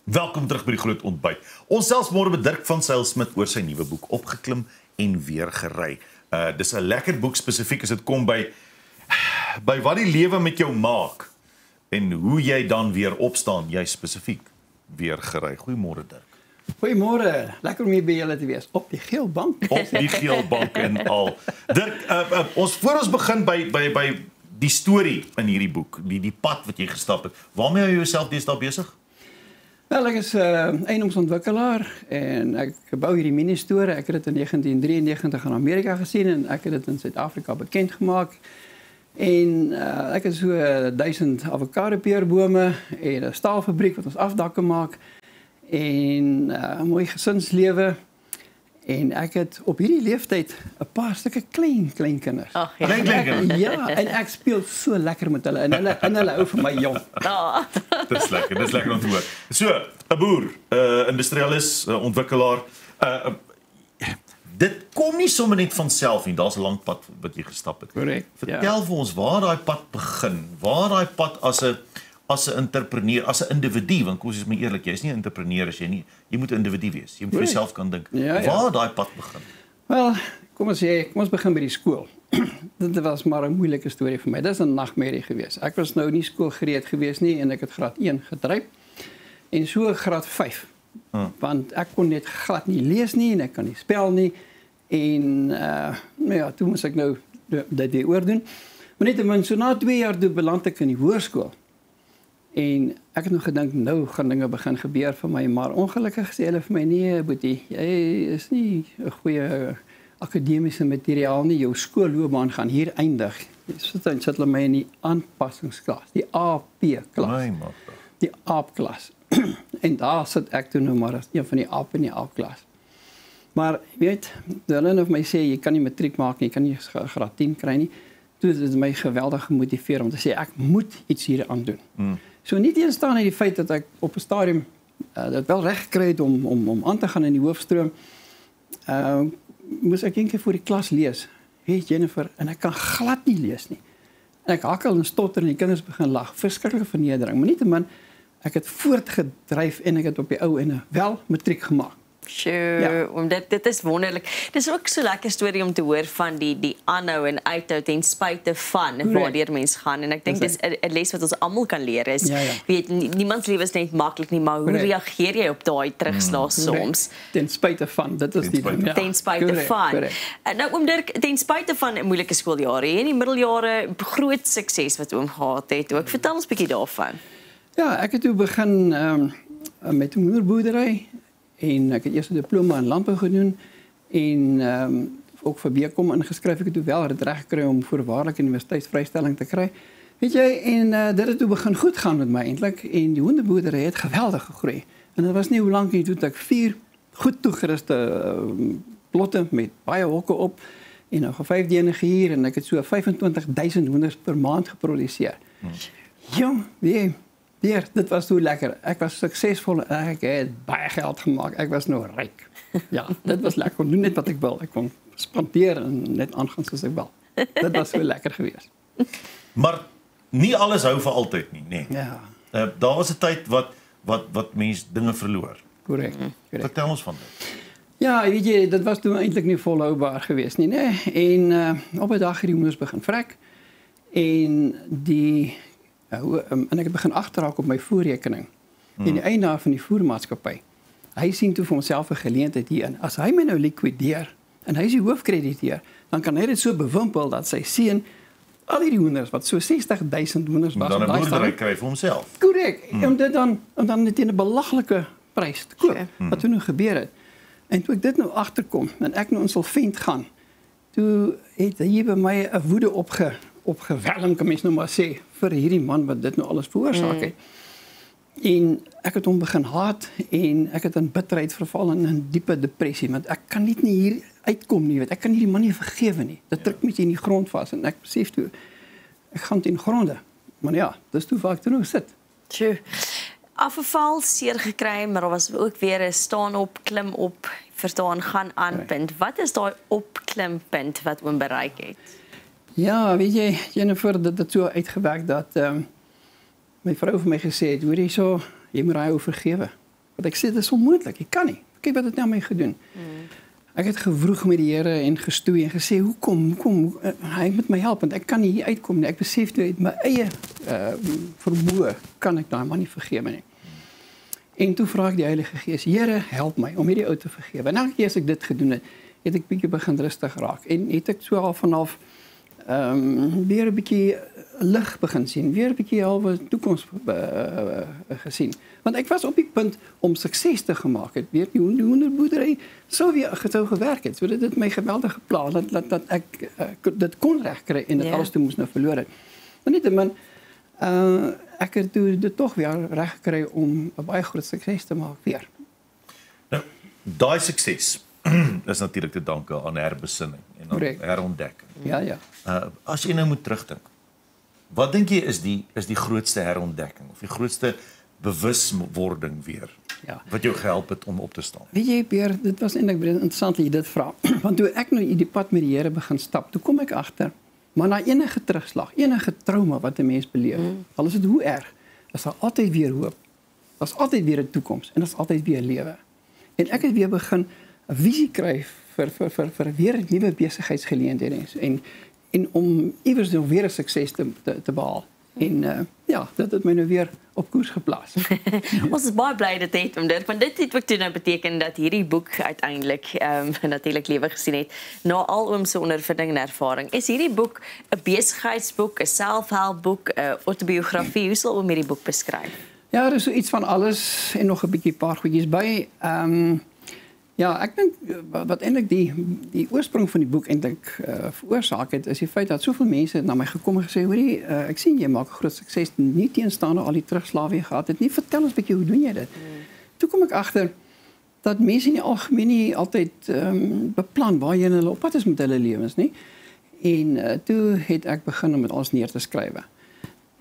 Welkom terug by die Groot Ontbyt. Ons selfs môre met Dirk van Sail-Smit oor sy nuwe boek Opgeklim en weer gery. Dis 'n lekker boek spesifiek as dit kom by wat die lewe met jou maak en hoe jy dan weer opstaan, jy spesifiek weer gery. Goeiemôre Dirk. Goeiemôre, lekker om hier by julle te wees op die geel bank. Op die geel bank en al. Dirk, voor ons begin by die storie in hierdie boek, die pad wat jy gestap het. Waarmee hou jy jouself deesdae besig? Wel, ek is eiendomsontwikkelaar en ek bou hierdie mini-store. Ek het dit in 1993 in Amerika gesien en ek het dit in Suid-Afrika bekend gemaak. En ek het so 1000 avokado-peerbome en 'n staalfabriek wat ons afdakke maak en 'n mooi gesinslewe. En ek het op hierdie leeftyd 'n paar stukke kleinkinders. Ag, ja. Kleinkinders. Ja, en ek speel so lekker met hulle en hulle hou vir my jong. Dis lekker om te hoor. So, 'n boer, industrialis, ontwikkelaar, dit kom nie sommer net van self nie, daar's 'n lang pad wat jy gestap het. Korrek. Vertel vir ons waar daai pad begin. Waar daai pad as 'n entrepreneur, as 'n individu, want kom ons is my eerlik, jy is nie 'n entrepreneur as jy moet 'n individu wees. Jy moet vir jouself kan dink. Ja. Waar daai pad begin? Wel, kom ons begin by die skool. Dit was maar 'n moeilike storie vir my. Dit is 'n nagmerrie geweest. Ek was nou nie skoolgereed geweest nie en ek het graad 1 gedryf en so graad 5. Want ek kon net glad nie lees nie en ek kan nie spel nie en nou ja, toe moes ek nou dit oordoen. Maar net so na 2 jaar toe beland ek in die hoërskool. En ek het nog gedink nou gaan dinge begin gebeur vir my, maar ongelukkig sê hulle vir my nee, Boetie, jy is nie 'n goeie akademiese materiaal nie. Jou skoolloopbaan gaan hier eindig. Sit hulle my in die aanpassingsklas, die AP klas. Die AP klas. En daar sit ek toe nou maar as een van die AP in die AP klas. Maar jy weet, hulle het my sê jy kan nie matriek maak nie, jy kan nie graad 10 kry nie. Toe het dit my geweldig gemotiveer om te sê ek moet iets hier aan doen. So nie teenstaan uit die feit dat ek op 'n stadium dit wel reg gekry het om aan te gaan in die hoofstroom. Moes ek eendag voor die klas lees. Hey Jennifer, en ek kan glad nie lees nie. En ek hakkel en stotter en die kinders begin lag. Verskriklike vernedering, maar nietemin ek het voortgedryf en ek het op die ou ende wel matriek gemaak. Sure, dit is wonderlik. Dis ook so lekker storie om te hoor van die aanhou en uithou ten spyte van waardeur mens gaan en ek dink dis 'n les wat ons almal kan leer is. Weet niemand se lewe is net maklik nie, maar hoe reageer jy op daai terugslag soms? Ten spyte van, dit is die ding. Ten spyte van. Nou oom Dirk, ten spyte van 'n moeilike skooljare en die middeljare groot sukses wat oom gehad het. Ook vertel ons 'n bietjie daarvan. Ja, ek het toe begin met 'n moederboerdery. En ek het eers 'n diploma in landbou gedoen en ook vir BCom ingeskryf. Ek het toe wel dit reg gekry om voorwaardelike universiteitsvrystelling te kry. Weet jy, en dit het toe begin goed gaan met my eintlik en die hoendeboerdery het geweldig gegroei. En dit was nie hoe lank nie toe ek 4 goed toegeruste plotte met baie hokke op en nog 'n 5de hier en ek het so 25,000 hoenders per maand geproduseer. Jong, dit was so lekker. Ek was suksesvol en ek het baie geld gemaak. Ek was nou ryk. Ja, dit was lekker. Ek kon doen net wat ek wil. Ek kon spandeer en net aangaan soos ek wil. Dit was so lekker geweest. Maar nie alles hou vir altyd nie, nê. Ja. Daar was 'n tyd wat mense dinge verloor. Korrek. Vertel ons van dit. Ja, weet jy, dit was toe eintlik nie volhoubaar geweest nie, nê. En op 'n dag het die hoenders begin vrek en en ek het begin agterraak op my voerrekening. En die eienaar van die voermaatskappy, hy sien toe vir homself 'n geleentheid hierin. As hy my nou likwideer en hy is die hoofkrediteur, dan kan hy dit so bewimpel dat sy seun al hierdie hoenders wat so 60,000 hoenders was, dan 'n boerdery kry vir homself. Korrek. Om dit dan teen 'n belaglike prys te koop. Wat toe nou gebeur het. En toe ek dit nou agterkom en ek nou insolvent gaan, toe het hy by my 'n woede opgewelling, kan mens nou maar sê, vir hierdie man wat dit nou alles veroorsaak het. En ek het hom begin haat en ek het in bitterheid verval en in diepe depressie, want ek kan nie hier uitkom nie, weet. Ek kan hierdie man nie vergewe nie. Dit druk my in die grond vas en ek besef toe, ek gaan teen gronde. Maar ja, dis toe waar ek toe nou sit. Afgeval, seer gekry, maar daar was ook weer 'n staan op, klim op, verstaan, gaan aan punt. Wat is daai opklimpunt wat oom bereik het? Ja, weet jy, Jennifer, dit het so uitgewerk dat my vrou vir my gesê het, hoorie so, jy moet daai ou vergewe. Want ek sê dit is onmoontlik, ek kan nie. Kyk wat het nou my gedoen. Ek het gewroeg met die Here en gestoei en gesê, hoekom, hy moet my help, want ek kan nie hier uitkom nie. Ek besef toe uit my eie vermoë kan ek daai man nie vergewe nie. En toe vra ek die Heilige Gees, Here, help my om hierdie ou te vergewe. En elke keer as ek dit gedoen het, het ek bietjie begin rustig raak. En het ek so al vanaf weer 'n bietjie lig begin sien, weer 'n bietjie halwe toekoms gesien. Want ek was op die punt om sukses te gemaak het. Weet nie hoe die hoenderboerdery sou weer gesou gewerk het. So dit het my geweldig gepla dat ek dit kon regkry en dit alles toe moes nou verloor het. Maar nietemin ek het dit tog weer reg gekry om 'n baie groot sukses te maak weer. Nou, daai sukses is natuurlik te danke aan herbesinning en aan herontdekking. Ja. As jy nou moet terugdink, wat dink jy is die grootste herontdekking of die grootste bewuswording weer wat jou gehelp het om op te staan? Weet jy, Peer, dit was eintlik interessant dat jy dit vra. Want toe ek nou die pad met die Here begin stap, toe kom ek agter, maar na enige terugslag, enige trauma wat 'n mens beleef, al is dit hoe erg, is daar altyd weer hoop. Daar's altyd weer 'n toekoms en daar's altyd weer lewe. En ek het weer begin 'n visie kry vir weer nuwe besigheidsgeleenthede en om iewers nog weer 'n sukses te behaal. En dit het my nou weer op koers geplaas. Ons is baie bly dit het, want dit het ook toe nou beteken dat hierdie boek uiteindelik natuurlik lewe gesien het na al oom se ondervinding en ervaring. Is hierdie boek 'n besigheidsboek, 'n selfhelpboek, 'n autobiografie? Hoe sal oom hierdie boek beskryf? Ja, er is so iets van alles en nog 'n bietjie paar goedjies by. Ja, ek dink wat eintlik die oorsprong van die boek eintlik veroorsaak het, is die feit dat soveel mense na my gekom en gesê, hoorie, ek sien jy maak 'n groot sukses, nie teenstaande al die terugslae wat jy gehad het nie. Vertel ons 'n bietjie, hoe doen jy dit? Toe kom ek agter dat mense in die algemeen nie altyd beplan waarheen hulle op pad is met hulle lewens nie. En toe het ek begin om dit alles neer te skryf.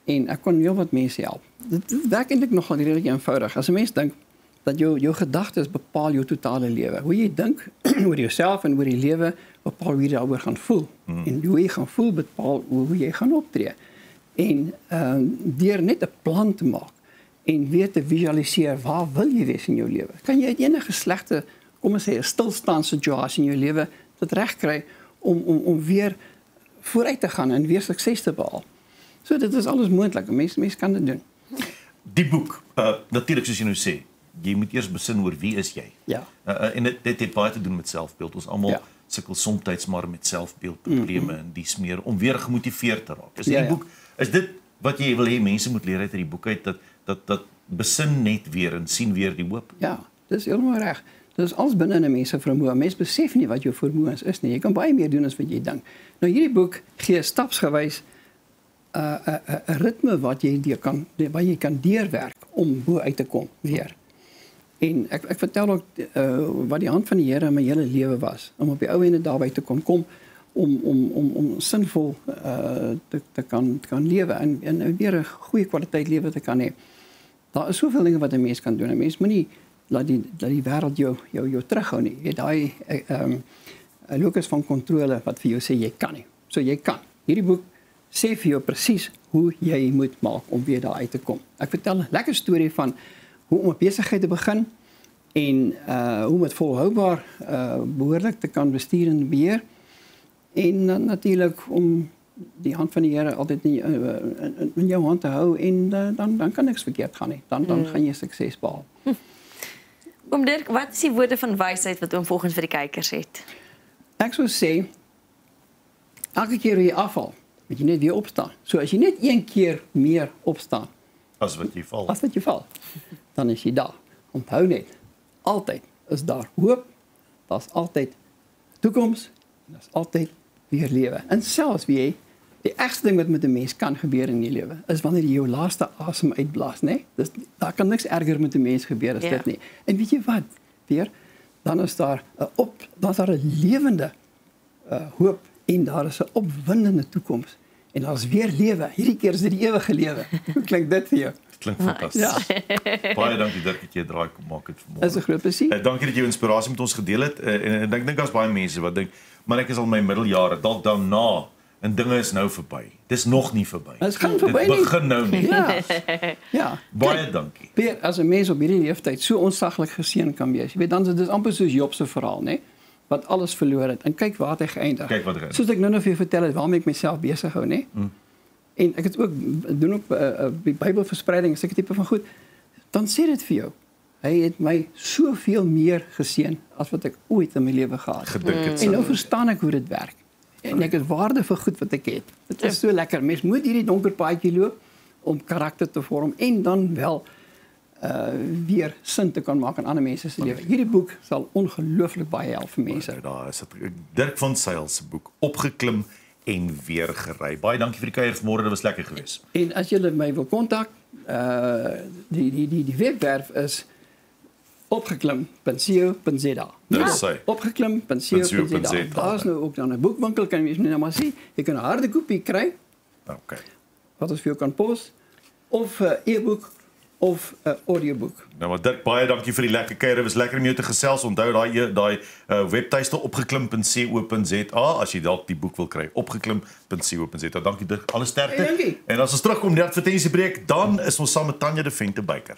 En ek kon heel wat mense help. Dit werk eintlik nogal redelik eenvoudig. As 'n mens dink dat jou gedagtes bepaal jou totale lewe. Hoe jy dink oor jouself en oor die lewe bepaal hoe jy daaroor gaan voel. En hoe jy gaan voel bepaal hoe jy gaan optree. En deur net 'n plan te maak en weer te visualiseer waar wil jy wees in jou lewe. Kan jy uit enige slegte, kom ons sê 'n stilstand situasie in jou lewe dit regkry om weer vooruit te gaan en weer sukses te behaal. So dit is alles moontlik. Mense kan dit doen. Die boek, natuurlik soos jy nou sê, jy moet eers besin oor wie is jy. Ja. En dit het baie te doen met selfbeeld. Ons almal sukkel soms maar met selfbeeldprobleme en dis meer om weer gemotiveerd te raak. Is die boek, is dit wat jy wil hê mense moet leer uit hierdie boek uit dat besin net weer en sien weer die hoop? Ja, dis heeltemal reg. Dit is alles binne 'n mens se vermoë. Mens besef nie wat jou vermoëns is nie. Jy kan baie meer doen as wat jy dink. Nou hierdie boek gee stapsgewys 'n ritme wat jy kan deurwerk om bo uit te kom weer. En ek vertel ook wat die hand van die Here in my hele lewe was om op die ou ende daarby te kom om sinvol te kan lewe en weer 'n goeie kwaliteit lewe te kan hê. Daar is soveel dinge wat 'n mens kan doen. 'n Mens moenie laat die wêreld jou terughou nie. Jy daai locus van kontrole wat vir jou sê jy kan nie. So jy kan. Hierdie boek sê vir jou presies hoe jy moet maak om weer daar uit te kom. Ek vertel 'n lekker storie van hoe om 'n besigheid te begin en hoe om dit volhoubaar behoorlik te kan bestuur en beheer. En natuurlik om die hand van die Here altyd in jou hand te hou en dan kan niks verkeerd gaan nie. Dan gaan jy sukses behaal. Oom Dirk, wat is die woorde van wysheid wat oom volgens vir die kykers het? Ek sou sê elke keer jy afval, moet jy net weer opstaan. So as jy net een keer meer opstaan as wat jy val, dan is jy daar. Onthou net, altyd is daar hoop, daar's altyd toekoms, en daar's altyd weer lewe. En selfs wie die ergste ding wat met 'n mens kan gebeur in die lewe, is wanneer jy jou laaste asem uitblaas, né? Dus daar kan niks erger met 'n mens gebeur as dit nie. En weet jy wat? Weer, dan is daar 'n lewende hoop en daar is 'n opwindende toekoms. En daar's weer lewe. Hierdie keer is dit die ewige lewe. Hoe klink dit vir jou? Dit klink fantasties. Ja. Baie dankie Dirk dat jy 'n draai kom maak het vanmôre. Dis 'n groot plesier. Dankie dat jy inspirasie met ons gedeel het. En ek dink daar's baie mense wat dink, maar ek is al my middeljare, dalk daarna en dinge is nou verby. Dis nog nie verby. Dit gaan verby nie. Dit begin nou nie. Ja. Ja. Baie dankie. Peer, as 'n mens op hierdie leeftyd so ontsaglik geseën kan wees. Jy weet dan is dit amper soos Job se verhaal, né? Wat alles verloor het en kyk waar het hy geëindig. Kyk wat hy geëindig. Soos ek nou vir jou vertel het waarmee ek myself besig hou, né? En ek het ook doen ook Bybelverspreiding, sulke tipe van goed. Dan sê dit vir jou. Hy het my soveel meer geseën as wat ek ooit in my lewe gehad het. Gedink het. En nou verstaan ek hoe dit werk. En ek het waarde vir goed wat ek het. Dit is so lekker. Mens moet hierdie donker paadjie loop om karakter te vorm en dan wel weer sin te kan maak in ander mense se lewe. Hierdie boek sal ongelooflik baie help vir mense. Daar is dit. Dirk van Sail se boek Opgeklim en Weer Gery. Baie dankie vir die kuier vanmôre, dit was lekker geweest. En as julle my wil kontak, die webwerf is opgeklim.co.za. Dis hy. Opgeklim.co.za. Daar's nou ook dan 'n boekwinkel, kan jy nou maar sien. Jy kan 'n harde kopie kry. Okay. Wat ons vir jou kan pos of 'n e-boek of 'n audioboek. Nou maar Dirk, baie dankie vir die lekker kuier. Dit was lekker om jou te gesels. Onthou daai webtuiste opgeklim.co.za as jy dalk die boek wil kry. Opgeklim.co.za. Dankie Dirk. Alle sterkte. Hey, dankie. En as ons terugkom net advertensiebreek, dan is ons saam met Tanya de Venter Beyker.